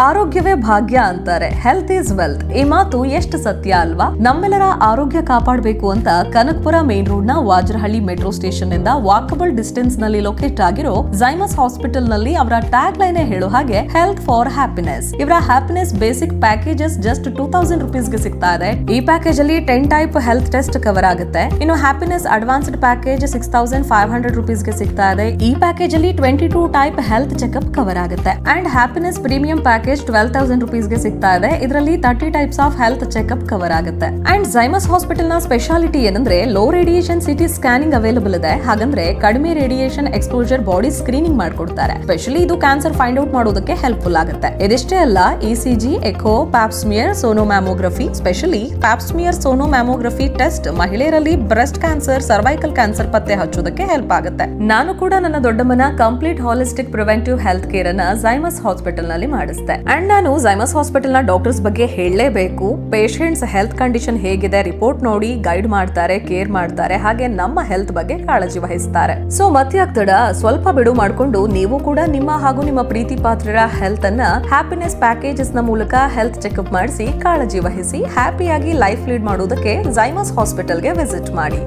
ಆರೋಗ್ಯವೇ ಭಾಗ್ಯ ಅಂತಾರೆ, health is wealth. ಈ ಮಾತು ಎಷ್ಟು ಸತ್ಯ ಅಲ್ವಾ? ನಮ್ಮೆಲ್ಲರ ಆರೋಗ್ಯ ಕಾಪಾಡಬೇಕು ಅಂತ ಕನಕಪುರ ಮೇನ್ ರೋಡ್ ನ ವಾಜರಹಳ್ಳಿ ಮೆಟ್ರೋ ಸ್ಟೇಷನ್ ನಿಂದ ವಾಕಬಲ್ ಡಿಸ್ಟೆನ್ಸ್ ನಲ್ಲಿ ಲೊಕೇಟ್ ಆಗಿರೋ ಝೈಮಸ್ ಹಾಸ್ಪಿಟಲ್ ನಲ್ಲಿ ಅವರ ಟ್ಯಾಗ್ ಲೈನ್ ಹೇಳೋ ಹಾಗೆ ಹೆಲ್ತ್ ಫಾರ್ ಹ್ಯಾಪಿನೆಸ್. ಇವರ happiness basic packages just 2000 rupees ಗೆ ಸಿಗ್ತಾ ಇದೆ. ಈ ಪ್ಯಾಕೇಜ್ ಅಲ್ಲಿ 10 ಟೈಪ್ ಹೆಲ್ತ್ ಟೆಸ್ಟ್ ಕವರ್ ಆಗುತ್ತೆ. ಇನ್ನು ಹ್ಯಾಪಿನೆಸ್ ಅಡ್ವಾನ್ಸ್ಡ್ ಪ್ಯಾಕೇಜ್ 6500 rupees ಗೆ ಸಿಗ್ತಾ ಇದೆ. ಈ ಪ್ಯಾಕೇಜ್ ಅಲ್ಲಿ 22 ಟೈಪ್ ಹೆಲ್ತ್ ಚೆಕ್ಅಪ್ ಕವರ್ ಆಗುತ್ತೆ. And happiness premium package 12,000 rupees ಗೆ ಸಿಗ್ತಾ ಇದೆ. ಇದರಲ್ಲಿ 30 types of health checkup cover ಆಗುತ್ತೆ. ಅಂಡ್ ಝೈಮಸ್ ಹಾಸ್ಪಿಟಲ್ ನ ಸ್ಪೆಷಾಲಿಟಿ ಏನಂದ್ರೆ low radiation CT scanning available ಇದೆ. ಹಾಗಂದ್ರೆ ಕಡಿಮೆ ರೇಡಿಯೇಷನ್ ಎಕ್ಸ್ಪೋಜರ್ ಬಾಡಿ ಸ್ಕ್ರೀನಿಂಗ್ ಮಾಡ್ಕೊಡ್ತಾರೆ. ಸ್ಪೆಷಲಿ ಇದು ಕ್ಯಾನ್ಸರ್ ಫೈಂಡ್ ಔಟ್ ಮಾಡೋದಕ್ಕೆ ಹೆಲ್ಪ್ಫುಲ್ ಆಗುತ್ತೆ. ಇದಿಷ್ಟೇ ಅಲ್ಲ, ECG, echo, pap smear, sonomammography, specially pap smear sonomammography test ಮಹಿಳೆಯರಲ್ಲಿ ಬ್ರೆಸ್ಟ್ ಕ್ಯಾನ್ಸರ್, ಸರ್ವೈಕಲ್ ಕ್ಯಾನ್ಸರ್ ಪತ್ತೆ ಹಚ್ಚೋದಕ್ಕೆ ಹೆಲ್ಪ್ ಆಗುತ್ತೆ. ನಾನು ಕೂಡ ನನ್ನ ದೊಡ್ಡಮ್ಮನ complete holistic preventive health care ಅನ್ನ ಝೈಮಸ್ ಹಾಸ್ಪಿಟಲ್ ನಲ್ಲಿ ಮಾಡಿಸ್ತೆ. ಅಂಡ್ ನಾನು ಝೈಮಸ್ ಹಾಸ್ಪಿಟಲ್ ನ ಡಾಕ್ಟರ್ಸ್ ಬಗ್ಗೆ ಹೇಳಲೇಬೇಕು. ಪೇಷಂಟ್ಸ್ ಹೆಲ್ತ್ ಕಂಡೀಷನ್ ಹೇಗಿದೆ ರಿಪೋರ್ಟ್ ನೋಡಿ ಗೈಡ್ ಮಾಡ್ತಾರೆ, ಕೇರ್ ಮಾಡ್ತಾರೆ, ಹಾಗೆ ನಮ್ಮ ಹೆಲ್ತ್ ಬಗ್ಗೆ ಕಾಳಜಿ ವಹಿಸ್ತಾರೆ. ಸೊ ಮತ್ತೆ ಆಗ್ತಡ ಸ್ವಲ್ಪ ಬಿಡು ಮಾಡ್ಕೊಂಡು ನೀವು ಕೂಡ ನಿಮ್ಮ ಹಾಗೂ ನಿಮ್ಮ ಪ್ರೀತಿ ಪಾತ್ರರ ಹೆಲ್ತ್ ಅನ್ನ ಹ್ಯಾಪಿನೆಸ್ ಪ್ಯಾಕೇಜಸ್ ನ ಮೂಲಕ ಹೆಲ್ತ್ ಚೆಕ್ಅಪ್ ಮಾಡಿಸಿ ಕಾಳಜಿ ವಹಿಸಿ ಹ್ಯಾಪಿಯಾಗಿ ಲೈಫ್ ಲೀಡ್ ಮಾಡೋದಕ್ಕೆ ಝೈಮಸ್ ಹಾಸ್ಪಿಟಲ್ ಗೆ ವಿಸಿಟ್ ಮಾಡಿ.